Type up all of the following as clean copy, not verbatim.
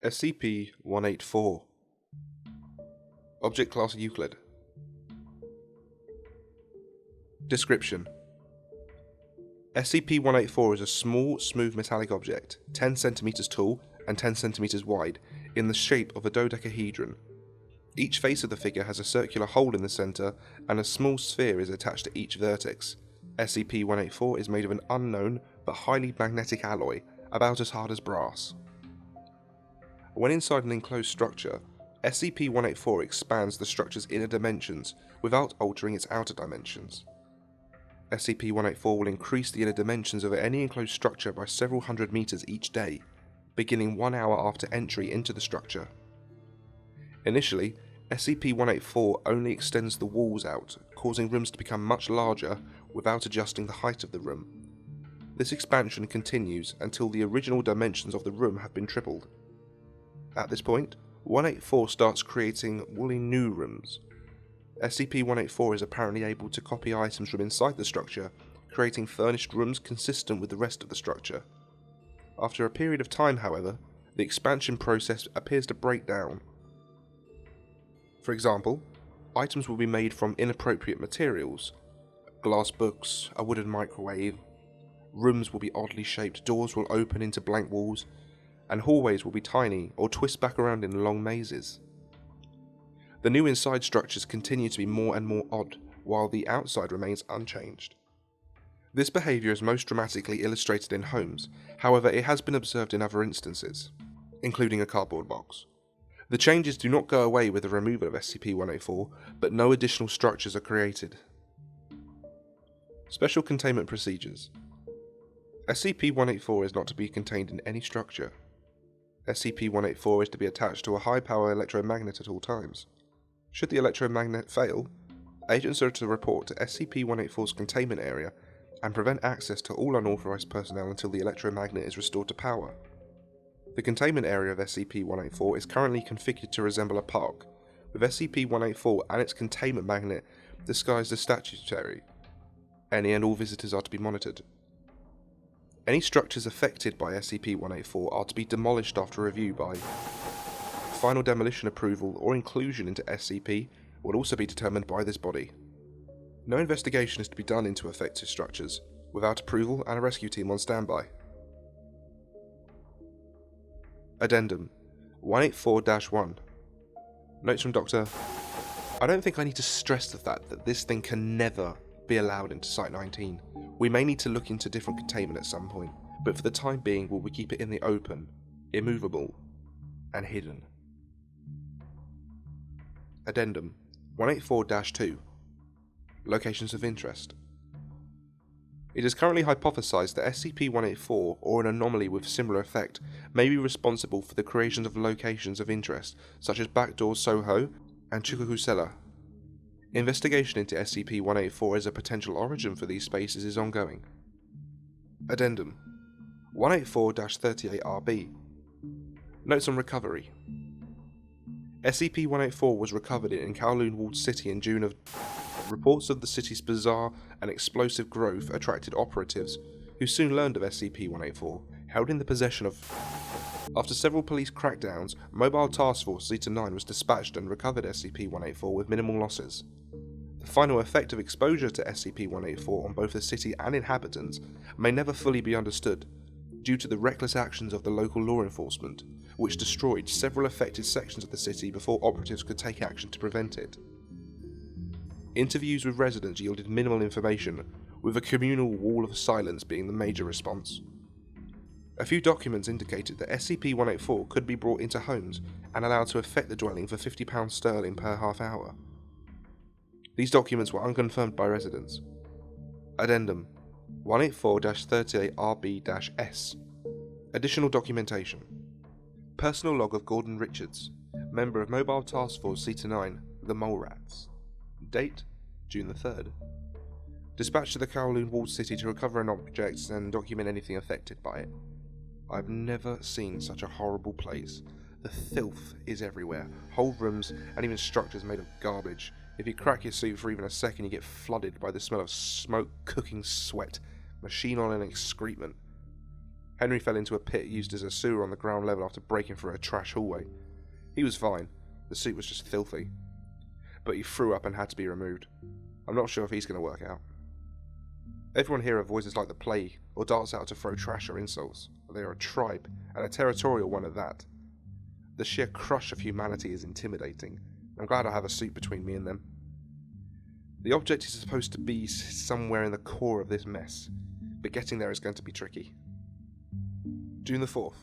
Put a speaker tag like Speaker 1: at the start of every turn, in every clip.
Speaker 1: SCP-184 Object Class Euclid. Description: SCP-184 is a small, smooth metallic object, 10 cm tall and 10 cm wide, in the shape of a dodecahedron. Each face of the figure has a circular hole in the centre, and a small sphere is attached to each vertex. SCP-184 is made of an unknown but highly magnetic alloy, about as hard as brass. When inside an enclosed structure, SCP-184 expands the structure's inner dimensions without altering its outer dimensions. SCP-184 will increase the inner dimensions of any enclosed structure by several hundred meters each day, beginning 1 hour after entry into the structure. Initially, SCP-184 only extends the walls out, causing rooms to become much larger without adjusting the height of the room. This expansion continues until the original dimensions of the room have been tripled. At this point, 184 starts creating woolly new rooms. SCP-184 is apparently able to copy items from inside the structure, creating furnished rooms consistent with the rest of the structure. After a period of time, however, the expansion process appears to break down. For example, items will be made from inappropriate materials: glass books, a wooden microwave. Rooms will be oddly shaped, doors will open into blank walls, and hallways will be tiny or twist back around in long mazes. The new inside structures continue to be more and more odd, while the outside remains unchanged. This behaviour is most dramatically illustrated in homes, however it has been observed in other instances, including a cardboard box. The changes do not go away with the removal of SCP-184, but no additional structures are created. Special Containment Procedures. SCP-184 is not to be contained in any structure. SCP-184 is to be attached to a high-power electromagnet at all times. Should the electromagnet fail, agents are to report to SCP-184's containment area and prevent access to all unauthorized personnel until the electromagnet is restored to power. The containment area of SCP-184 is currently configured to resemble a park, with SCP-184 and its containment magnet disguised as statuary. Any and all visitors are to be monitored. Any structures affected by SCP-184 are to be demolished after review by final demolition approval, or inclusion into SCP will also be determined by this body. No investigation is to be done into affected structures without approval and a rescue team on standby. Addendum 184-1. Notes from Dr. I don't think I need to stress the fact that this thing can never be allowed into Site-19. We may need to look into different containment at some point, but for the time being we keep it in the open, immovable, and hidden. Addendum 184-2. Locations of interest. It is currently hypothesized that SCP-184, or an anomaly with similar effect, may be responsible for the creation of locations of interest, such as Backdoor Soho and Chukwukusela. Investigation into SCP-184 as a potential origin for these spaces is ongoing. Addendum 184-38-RB. Notes on recovery. SCP-184 was recovered in Kowloon walled city in June of. Reports of the city's bizarre and explosive growth attracted operatives, who soon learned of SCP-184, held in the possession of. After several police crackdowns, Mobile Task Force Zeta-9 was dispatched and recovered SCP-184 with minimal losses. The final effect of exposure to SCP-184 on both the city and inhabitants may never fully be understood, due to the reckless actions of the local law enforcement, which destroyed several affected sections of the city before operatives could take action to prevent it. Interviews with residents yielded minimal information, with a communal wall of silence being the major response. A few documents indicated that SCP-184 could be brought into homes and allowed to affect the dwelling for £50 per half hour. These documents were unconfirmed by residents. Addendum 184-38-RB-S. Additional documentation. Personal log of Gordon Richards, member of Mobile Task Force Zeta-9, the Mole Rats. Date: June the 3rd. Dispatched to the Kowloon walled city to recover an object and document anything affected by it. I've never seen such a horrible place. The filth is everywhere. Whole rooms and even structures made of garbage. If you crack your suit for even a second, you get flooded by the smell of smoke, cooking sweat, machine oil and excrement. Henry fell into a pit used as a sewer on the ground level after breaking through a trash hallway. He was fine, the suit was just filthy. But he threw up and had to be removed. I'm not sure if he's going to work out. Everyone here avoids us like the plague, or darts out to throw trash or insults. They are a tribe, and a territorial one at that. The sheer crush of humanity is intimidating. I'm glad I have a suit between me and them. The object is supposed to be somewhere in the core of this mess, but getting there is going to be tricky. June the 4th.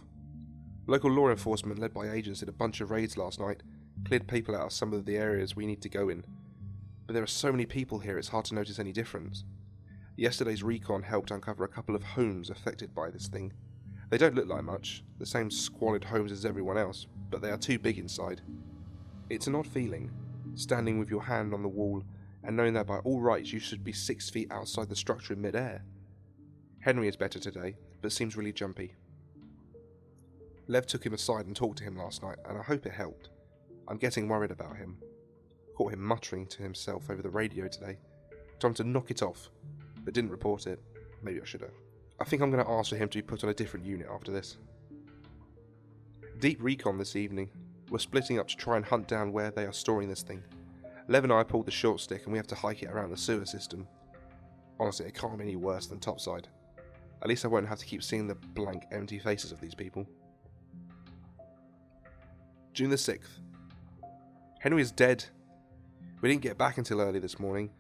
Speaker 1: Local law enforcement led by agents did a bunch of raids last night, cleared people out of some of the areas we need to go in. But there are so many people here it's hard to notice any difference. Yesterday's recon helped uncover a couple of homes affected by this thing. They don't look like much, the same squalid homes as everyone else, but they are too big inside. It's an odd feeling, standing with your hand on the wall and knowing that by all rights you should be 6 feet outside the structure in mid-air. Henry is better today, but seems really jumpy. Lev took him aside and talked to him last night, and I hope it helped. I'm getting worried about him. Caught him muttering to himself over the radio today. Told him to knock it off, but didn't report it. Maybe I should have. I think I'm going to ask for him to be put on a different unit after this. Deep recon this evening. We're splitting up to try and hunt down where they are storing this thing. Lev and I pulled the short stick and we have to hike it around the sewer system. Honestly, it can't be any worse than topside. At least I won't have to keep seeing the blank, empty faces of these people. June the 6th. Henry is dead. We didn't get back until early this morning.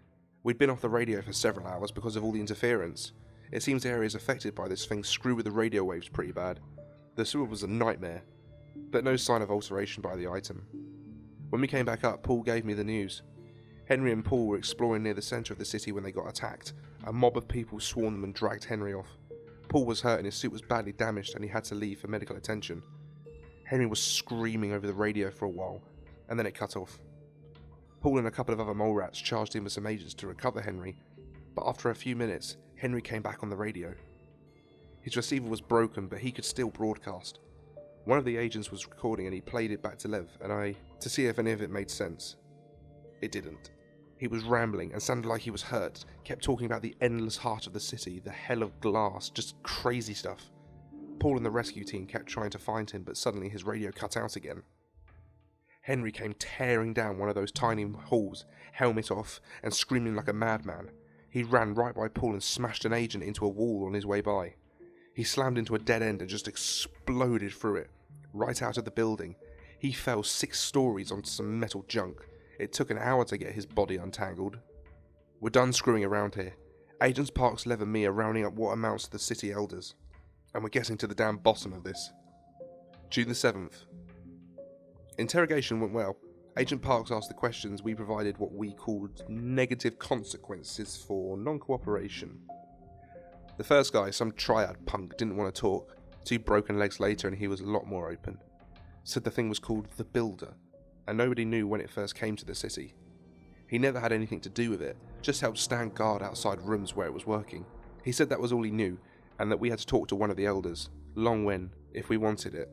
Speaker 1: We'd been off the radio for several hours because of all the interference. It seems the areas affected by this thing screw with the radio waves pretty bad. The sewer was a nightmare, but no sign of alteration by the item. When we came back up, Paul gave me the news. Henry and Paul were exploring near the centre of the city when they got attacked. A mob of people swarmed them and dragged Henry off. Paul was hurt and his suit was badly damaged and he had to leave for medical attention. Henry was screaming over the radio for a while, and then it cut off. Paul and a couple of other mole rats charged in with some agents to recover Henry, but after a few minutes, Henry came back on the radio. His receiver was broken, but he could still broadcast. One of the agents was recording and he played it back to Lev and I to see if any of it made sense. It didn't. He was rambling and sounded like he was hurt, kept talking about the endless heart of the city, the hell of glass, just crazy stuff. Paul and the rescue team kept trying to find him, but suddenly his radio cut out again. Henry came tearing down one of those tiny halls, helmet off, and screaming like a madman. He ran right by Paul and smashed an agent into a wall on his way by. He slammed into a dead end and just exploded through it, right out of the building. He fell 6 stories onto some metal junk. It took an hour to get his body untangled. We're done screwing around here. Agents Parks, Lev and me are rounding up what amounts to the city elders. And we're getting to the damn bottom of this. June the 7th. Interrogation went well. Agent Parks asked the questions, we provided what we called negative consequences for non-cooperation. The first guy, some triad punk, didn't want to talk. 2 broken legs later and he was a lot more open. Said the thing was called the Builder, and nobody knew when it first came to the city. He never had anything to do with it, just helped stand guard outside rooms where it was working. He said that was all he knew, and that we had to talk to one of the elders, Long Wen, if we wanted it.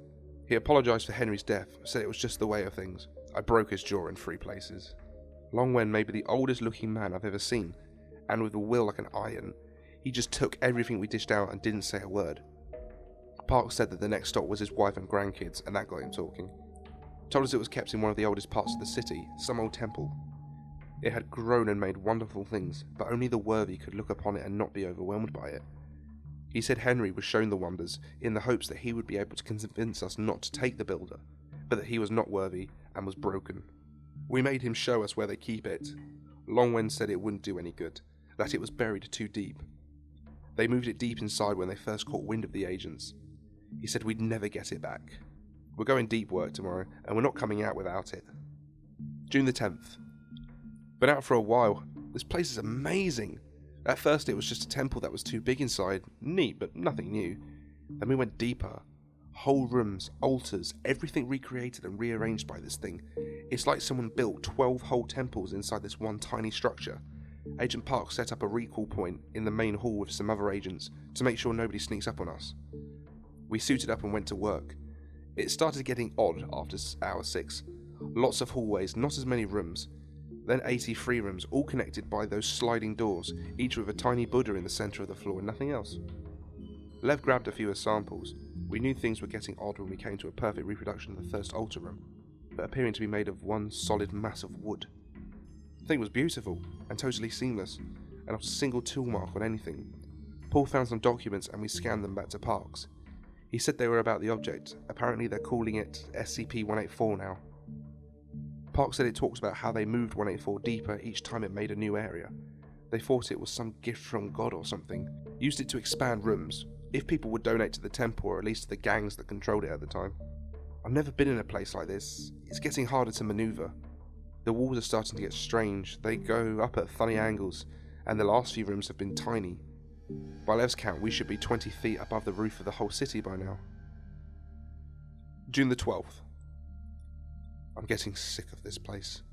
Speaker 1: He apologised for Henry's death, said it was just the way of things. I broke his jaw in 3 places. Long Wen may be the oldest looking man I've ever seen, and with a will like an iron. He just took everything we dished out and didn't say a word. Parks said that the next stop was his wife and grandkids, and that got him talking. Told us it was kept in one of the oldest parts of the city, some old temple. It had grown and made wonderful things, but only the worthy could look upon it and not be overwhelmed by it. He said Henry was shown the wonders in the hopes that he would be able to convince us not to take the Builder, but that he was not worthy and was broken. We made him show us where they keep it. Long Wen said it wouldn't do any good, that it was buried too deep. They moved it deep inside when they first caught wind of the agents. He said we'd never get it back. We're going deep work tomorrow, and we're not coming out without it. June the 10th. Been out for a while. This place is amazing. At first it was just a temple that was too big inside. Neat, but nothing new. Then we went deeper. Whole rooms, altars, everything recreated and rearranged by this thing. It's like someone built 12 whole temples inside this one tiny structure. Agent Park set up a recall point in the main hall with some other agents to make sure nobody sneaks up on us. We suited up and went to work. It started getting odd after hour 6. Lots of hallways, not as many rooms. Then 83 rooms, all connected by those sliding doors, each with a tiny Buddha in the centre of the floor and nothing else. Lev grabbed a few as samples. We knew things were getting odd when we came to a perfect reproduction of the first altar room, but appearing to be made of one solid mass of wood. The thing was beautiful and totally seamless, and not a single tool mark on anything. Paul found some documents and we scanned them back to Parks. He said they were about the object. Apparently they're calling it SCP-184 now. Parks said it talks about how they moved 184 deeper each time it made a new area. They thought it was some gift from God or something. Used it to expand rooms, if people would donate to the temple or at least to the gangs that controlled it at the time. I've never been in a place like this. It's getting harder to maneuver. The walls are starting to get strange. They go up at funny angles, and the last few rooms have been tiny. By Lev's count, we should be 20 feet above the roof of the whole city by now. June the 12th. I'm getting sick of this place.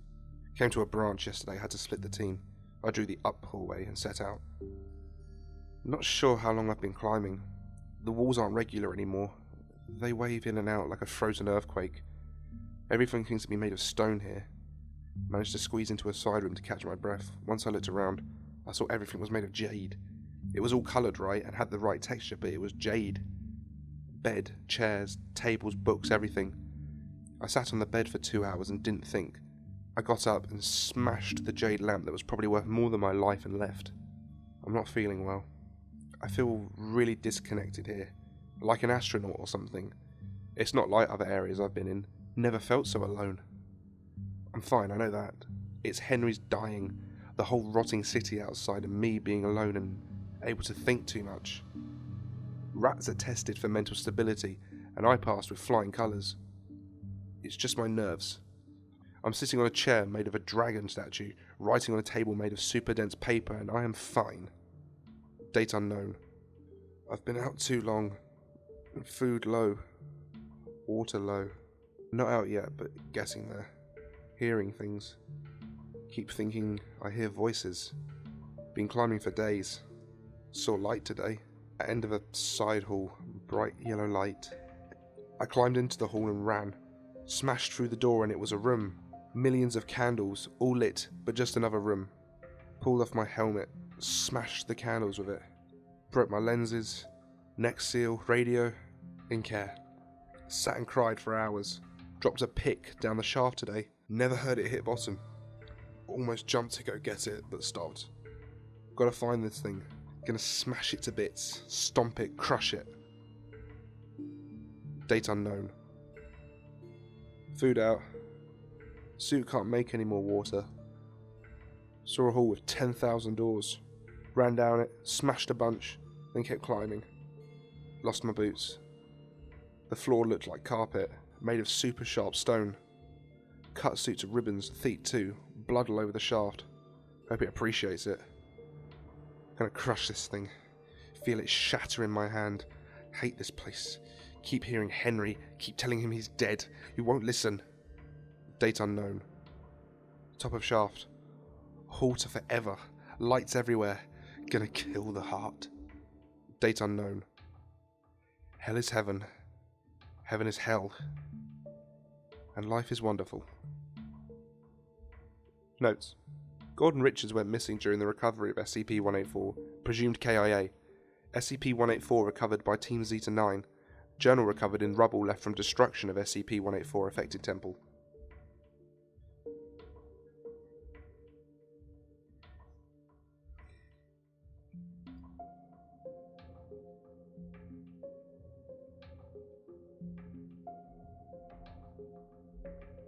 Speaker 1: Came to a branch yesterday, had to split the team. I drew the up hallway and set out. I'm not sure how long I've been climbing. The walls aren't regular anymore. They wave in and out like a frozen earthquake. Everything seems to be made of stone here. Managed to squeeze into a side room to catch my breath. Once I looked around, I saw everything was made of jade. It was all coloured right and had the right texture, but it was jade. Bed, chairs, tables, books, everything. I sat on the bed for 2 hours and didn't think. I got up and smashed the jade lamp that was probably worth more than my life and left. I'm not feeling well. I feel really disconnected here, like an astronaut or something. It's not like other areas I've been in. Never felt so alone. I'm fine, I know that. It's Henry's dying, the whole rotting city outside, and me being alone and able to think too much. Rats are tested for mental stability, and I passed with flying colours. It's just my nerves. I'm sitting on a chair made of a dragon statue, writing on a table made of super dense paper, and I am fine. Date unknown. I've been out too long. Food low. Water low. Not out yet, but getting there. Hearing things. Keep thinking I hear voices. Been climbing for days. Saw light today. At end of a side hall. Bright yellow light. I climbed into the hall and ran. Smashed through the door and it was a room. Millions of candles, all lit, but just another room. Pulled off my helmet. Smashed the candles with it. Broke my lenses. Neck seal, radio. In care. Sat and cried for hours. Dropped a pick down the shaft today. Never heard it hit bottom. Almost jumped to go get it, but stopped. Gotta find this thing. Gonna smash it to bits. Stomp it, crush it. Date unknown. Food out. Suit can't make any more water. Saw a hall with 10,000 doors. Ran down it, smashed a bunch, then kept climbing. Lost my boots. The floor looked like carpet, made of super sharp stone. Cut suit to ribbons, feet too, blood all over the shaft. Hope it appreciates it. Gonna crush this thing. Feel it shatter in my hand. Hate this place. Keep hearing Henry, keep telling him he's dead. You won't listen. Date unknown. Top of shaft. Hall to forever. Lights everywhere. Gonna kill the heart. Date unknown. Hell is heaven. Heaven is hell. And life is wonderful. Notes. Gordon Richards went missing during the recovery of SCP-184, presumed KIA. SCP-184 recovered by Team Zeta-9. Journal recovered in rubble left from destruction of SCP-184 affected temple.